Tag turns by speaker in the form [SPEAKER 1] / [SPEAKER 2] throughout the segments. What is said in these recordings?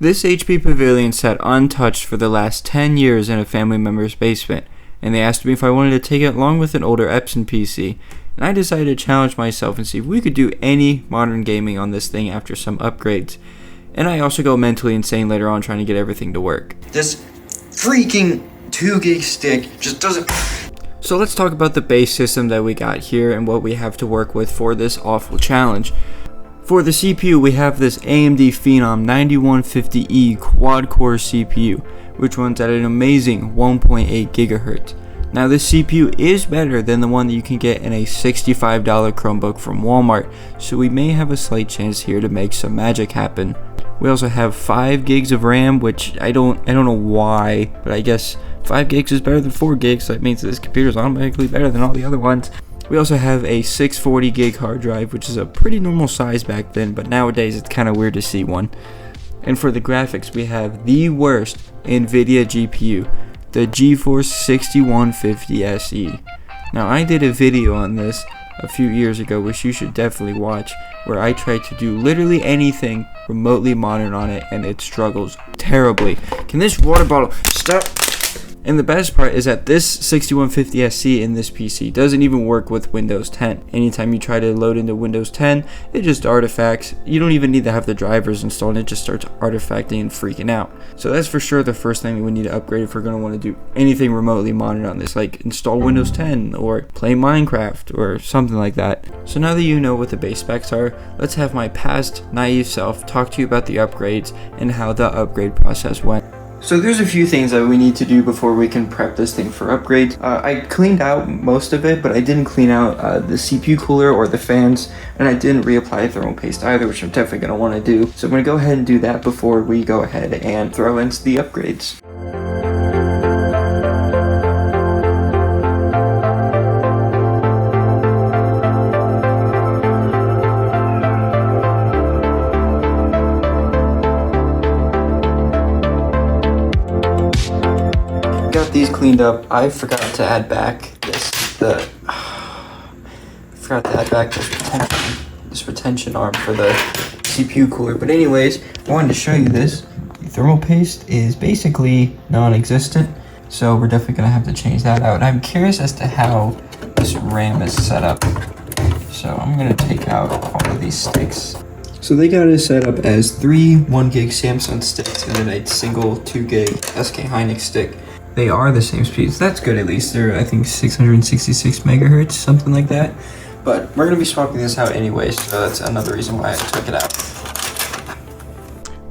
[SPEAKER 1] This HP Pavilion sat untouched for the last 10 years in a family member's basement, and they asked me if I wanted to take it along with an older Epson PC, and I decided to challenge myself and see if we could do any modern gaming on this thing after some upgrades. And I also go mentally insane later on trying to get everything to work.
[SPEAKER 2] This freaking 2 gig stick just doesn't...
[SPEAKER 1] So let's talk about the base system that we got here and what we have to work with for this awful challenge. For the CPU, we have this AMD Phenom 9150E quad-core CPU, which runs at an amazing 1.8 GHz. Now this CPU is better than the one that you can get in a $65 Chromebook from Walmart, so we may have a slight chance here to make some magic happen. We also have 5 gigs of RAM, which I don't know why, but I guess 5 gigs is better than 4 gigs, so that means this computer is automatically better than all the other ones. We also have a 640 gig hard drive, which is a pretty normal size back then, but nowadays it's kind of weird to see one. And for the graphics, we have the worst NVIDIA GPU, the GeForce 6150 SE. Now I did a video on this a few years ago, which you should definitely watch, where I tried to do literally anything remotely modern on it, and it struggles terribly. Can this water bottle stop? And the best part is that this 6150 SE in this PC doesn't even work with Windows 10. Anytime you try to load into Windows 10, it just artifacts. You don't even need to have the drivers installed, it just starts artifacting and freaking out. So that's for sure the first thing that we need to upgrade if we're going to want to do anything remotely modern on this, like install Windows 10 or play Minecraft or something like that. So now that you know what the base specs are, let's have my past naive self talk to you about the upgrades and how the upgrade process went. So there's a few things that we need to do before we can prep this thing for upgrades. I cleaned out most of it, but I didn't clean out the CPU cooler or the fans, and I didn't reapply thermal paste either, which I'm definitely going to want to do. So I'm going to go ahead and do that before we go ahead and throw in the upgrades. Got these cleaned up. I forgot to add back this retention arm for the CPU cooler. But anyways, I wanted to show you this. The thermal paste is basically non-existent, so we're definitely gonna have to change that out. I'm curious as to how this RAM is set up, so I'm gonna take out all of these sticks. So they got it set up as 3 1 gig Samsung sticks and then a single 2 gig SK Hynix stick. They are the same speeds. That's good at least. They're, I think, 666 megahertz, something like that. But we're going to be swapping this out anyways, so that's another reason why I took it out.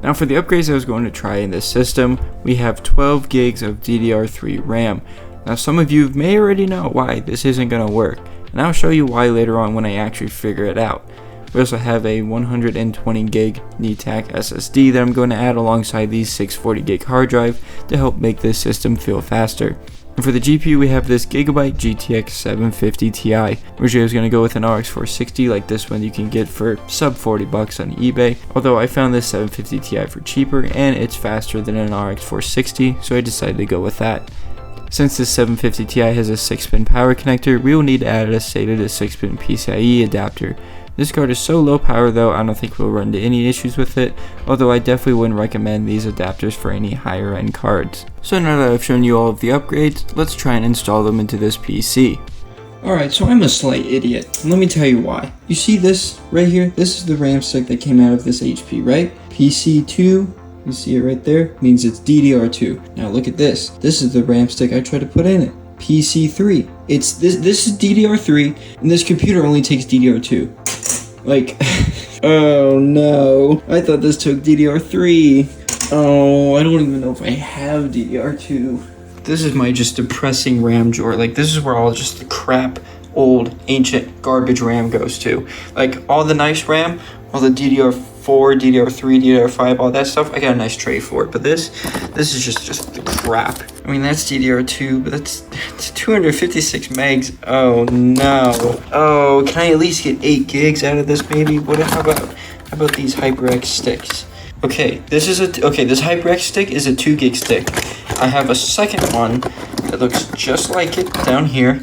[SPEAKER 1] Now for the upgrades I was going to try in this system, we have 12 gigs of DDR3 RAM. Now some of you may already know why this isn't going to work, and I'll show you why later on when I actually figure it out. We also have a 120 gig NeTAC SSD that I'm going to add alongside the 640 gig hard drive to help make this system feel faster. And for the GPU, we have this Gigabyte GTX 750 Ti, which is going to go with an RX 460 like this one you can get for sub $40 on eBay. Although I found this 750 Ti for cheaper and it's faster than an RX 460, so I decided to go with that. Since this 750 Ti has a 6-pin power connector, we will need to add a SATA to 6-pin PCIe adapter. This card is so low power though, I don't think we'll run into any issues with it, although I definitely wouldn't recommend these adapters for any higher end cards. So now that I've shown you all of the upgrades, let's try and install them into this PC. Alright, so I'm a slight idiot. Let me tell you why. You see this right here? This is the RAM stick that came out of this HP, right? PC2, you see it right there? Means it's DDR2. Now look at this. This is the RAM stick I tried to put in it. PC3. It's this is DDR3, and this computer only takes DDR2. Like, oh no, I thought this took DDR3. Oh, I don't even know if I have DDR2. This is my just depressing RAM drawer. Like, this is where all just the crap, old, ancient, garbage RAM goes to. Like, all the nice RAM, all the DDR4, DDR3, DDR5, all that stuff, I got a nice tray for it. But this is just the crap. I mean, that's DDR2, but that's 256 megs. Oh no. Oh, can I at least get 8 gigs out of this maybe? How about these HyperX sticks? Okay, this HyperX stick is a 2 gig stick. I have a second one that looks just like it down here.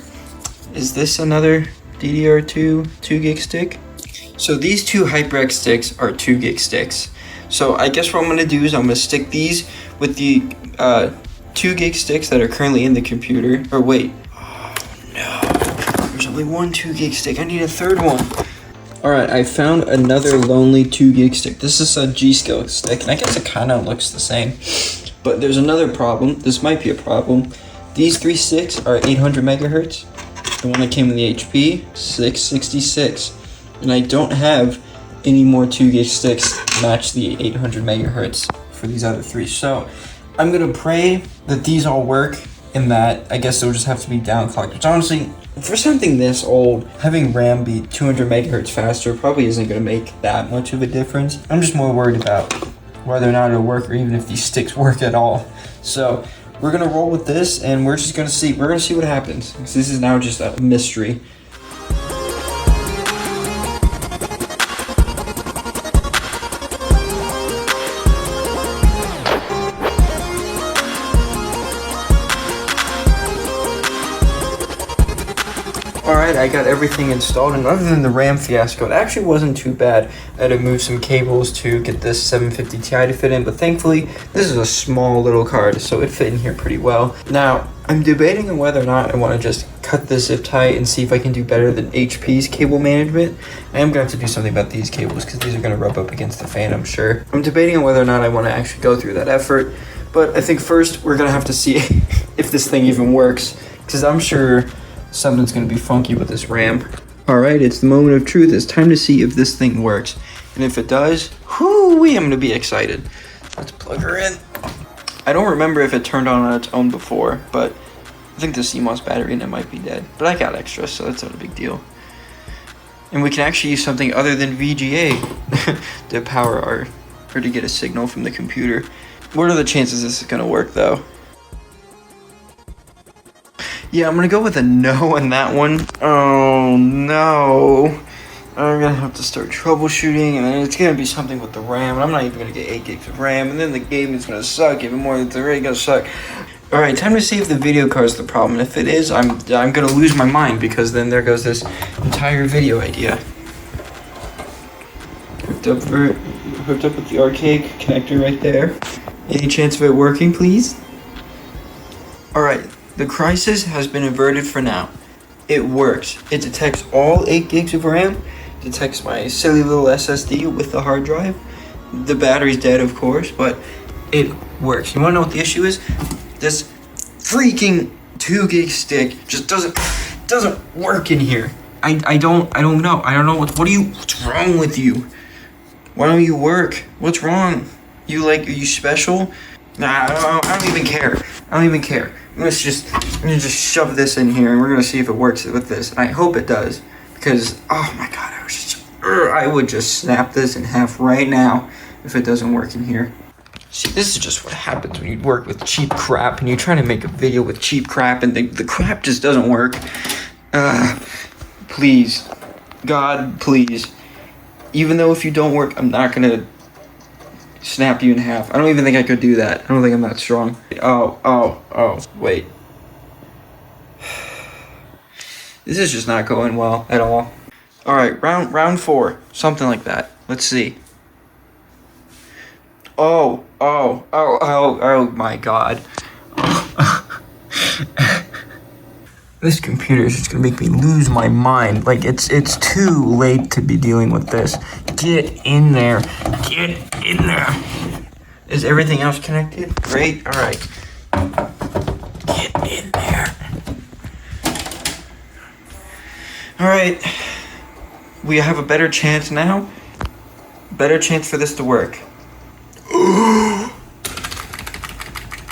[SPEAKER 1] Is this another DDR2 2 gig stick? So these two HyperX sticks are 2 gig sticks. So I guess what I'm gonna do is I'm gonna stick these with the 2 gig sticks that are currently in the computer. Or wait, oh no, there's only one 2 gig stick. I need a third one. All right, I found another lonely 2 gig stick. This is a G-Skill stick, and I guess it kind of looks the same. But there's another problem. This might be a problem. These 3 sticks are 800 megahertz. The one that came in the HP, 666. And I don't have any more 2 gig sticks match the 800 megahertz for these other 3. So I'm gonna pray that these all work and that I guess they'll just have to be downclocked. Which honestly, for something this old, having RAM be 200 megahertz faster probably isn't gonna make that much of a difference. I'm just more worried about whether or not it'll work or even if these sticks work at all. So we're gonna roll with this and we're gonna see what happens. This is now just a mystery. Alright, I got everything installed, and other than the RAM fiasco, it actually wasn't too bad. I had to move some cables to get this 750 Ti to fit in, but thankfully, this is a small little card, so it fit in here pretty well. Now, I'm debating on whether or not I want to just cut the zip tie and see if I can do better than HP's cable management. I am going to have to do something about these cables, because these are going to rub up against the fan, I'm sure. I'm debating on whether or not I want to actually go through that effort, but I think first, we're going to have to see if this thing even works, because I'm sure something's gonna be funky with this RAM. Alright, it's the moment of truth. It's time to see if this thing works. And if it does, whoo-wee, I'm gonna be excited. Let's plug her in. I don't remember if it turned on its own before, but I think the CMOS battery in it might be dead. But I got extra, so that's not a big deal. And we can actually use something other than VGA to power or to get a signal from the computer. What are the chances this is gonna work though? Yeah, I'm gonna go with a no on that one. Oh no. I'm gonna have to start troubleshooting, and then it's gonna be something with the RAM, and I'm not even gonna get 8 gigs of RAM, and then the game is gonna suck even more than it's already gonna suck. Alright, time to see if the video card is the problem. If it is, I'm gonna lose my mind, because then there goes this entire video idea. Hooked up with the arcade connector right there. Any chance of it working, please? Alright. The crisis has been averted for now. It works. It detects all 8 gigs of RAM, detects my silly little SSD with the hard drive. The battery's dead, of course, but it works. You wanna know what the issue is? This freaking 2 gig stick just doesn't work in here. I don't know. I don't know what's wrong with you? Why don't you work? What's wrong? Are you special? Nah, I don't even care. I'm gonna just shove this in here, and we're gonna see if it works with this. And I hope it does, because oh my god, I would just snap this in half right now if it doesn't work in here. See, this is just what happens when you work with cheap crap, and you're trying to make a video with cheap crap, and the crap just doesn't work. Please, God, please. Even though if you don't work, I'm not gonna snap you in half. I don't even think I could do that. I don't think I'm that strong. Oh, wait. This is just not going well at all. Alright, round 4. Something like that. Let's see. Oh my god. This computer is just gonna make me lose my mind. Like, it's too late to be dealing with this. Get in there. Get in there. Is everything else connected? Great. All right. Get in there. All right. We have a better chance now. Better chance for this to work.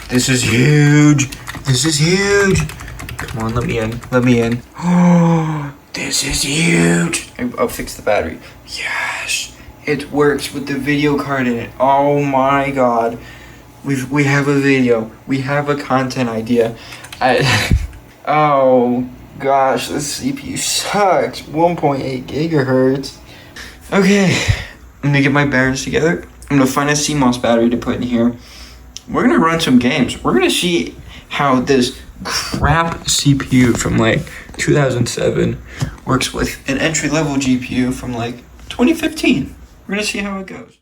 [SPEAKER 1] This is huge. This is huge. Come on, let me in. Oh, this is huge. I'll fix the battery. Yes, it works with the video card in it. Oh my god. We have a video. We have a content idea. Oh gosh, this CPU sucks. 1.8 gigahertz. Okay, I'm gonna get my bearings together. I'm gonna find a CMOS battery to put in here. We're gonna run some games. We're gonna see how this crap CPU from like 2007 works with an entry-level GPU from like 2015. We're gonna see how it goes.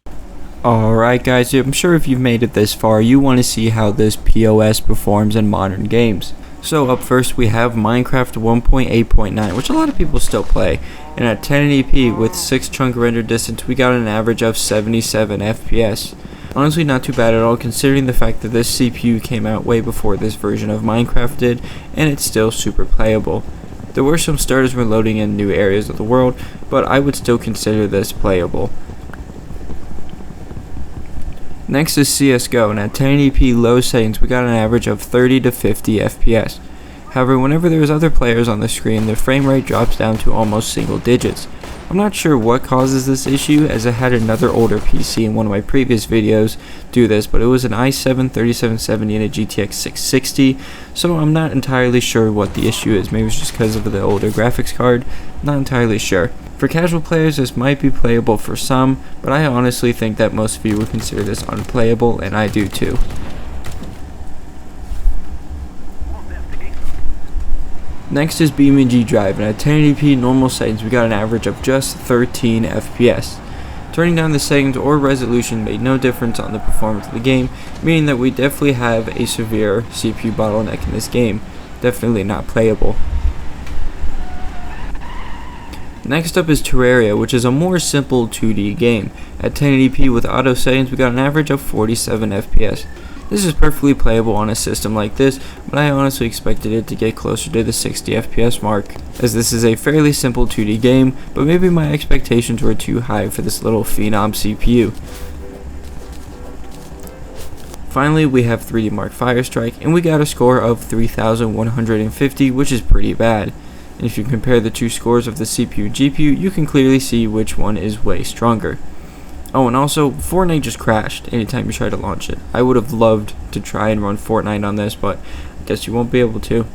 [SPEAKER 1] Alright guys, I'm sure if you've made it this far, you want to see how this POS performs in modern games. So up first we have Minecraft 1.8.9, which a lot of people still play, and at 1080p with 6 chunk render distance we got an average of 77 FPS. Honestly not too bad at all, considering the fact that this CPU came out way before this version of Minecraft did, and it's still super playable. There were some stutters when loading in new areas of the world, but I would still consider this playable. Next is CSGO, and at 1080p low settings we got an average of 30 to 50 FPS. However, whenever there is other players on the screen, the frame rate drops down to almost single digits. I'm not sure what causes this issue, as I had another older PC in one of my previous videos do this, but it was an i7 3770 and a GTX 660, so I'm not entirely sure what the issue is. Maybe it's just because of the older graphics card, not entirely sure. For casual players, this might be playable for some, but I honestly think that most of you would consider this unplayable, and I do too. Next is BeamNG Drive, and at 1080p normal settings we got an average of just 13 FPS. Turning down the settings or resolution made no difference on the performance of the game, meaning that we definitely have a severe CPU bottleneck in this game. Definitely not playable. Next up is Terraria, which is a more simple 2D game. At 1080p with auto settings we got an average of 47 FPS. This is perfectly playable on a system like this, but I honestly expected it to get closer to the 60 FPS mark, as this is a fairly simple 2D game, but maybe my expectations were too high for this little phenom CPU. Finally, we have 3D Mark Firestrike, and we got a score of 3150, which is pretty bad. And if you compare the two scores of the CPU and GPU, you can clearly see which one is way stronger. Oh, and also, Fortnite just crashed anytime you try to launch it. I would have loved to try and run Fortnite on this, but I guess you won't be able to.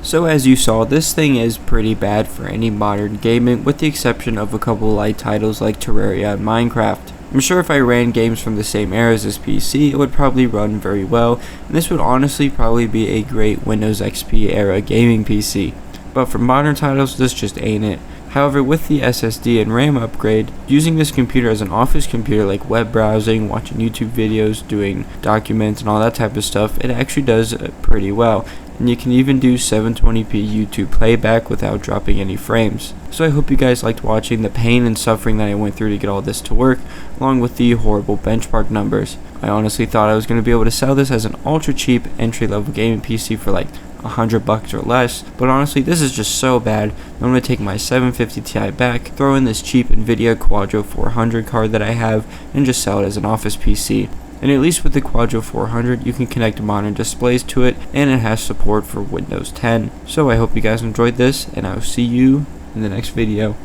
[SPEAKER 1] So as you saw, this thing is pretty bad for any modern gaming, with the exception of a couple light titles like Terraria and Minecraft. I'm sure if I ran games from the same era as this PC, it would probably run very well, and this would honestly probably be a great Windows XP era gaming PC. But for modern titles, this just ain't it. However, with the SSD and RAM upgrade, using this computer as an office computer like web browsing, watching YouTube videos, doing documents and all that type of stuff, it actually does pretty well. And you can even do 720p YouTube playback without dropping any frames. So I hope you guys liked watching the pain and suffering that I went through to get all this to work, along with the horrible benchmark numbers. I honestly thought I was going to be able to sell this as an ultra cheap entry level gaming PC for like $100 or less, but honestly this is just so bad. I'm going to take my 750 Ti back, throw in this cheap Nvidia Quadro 400 card that I have, and just sell it as an office PC. And at least with the Quadro 400 you can connect modern displays to it, and it has support for Windows 10. So I hope you guys enjoyed this, and I will see you in the next video.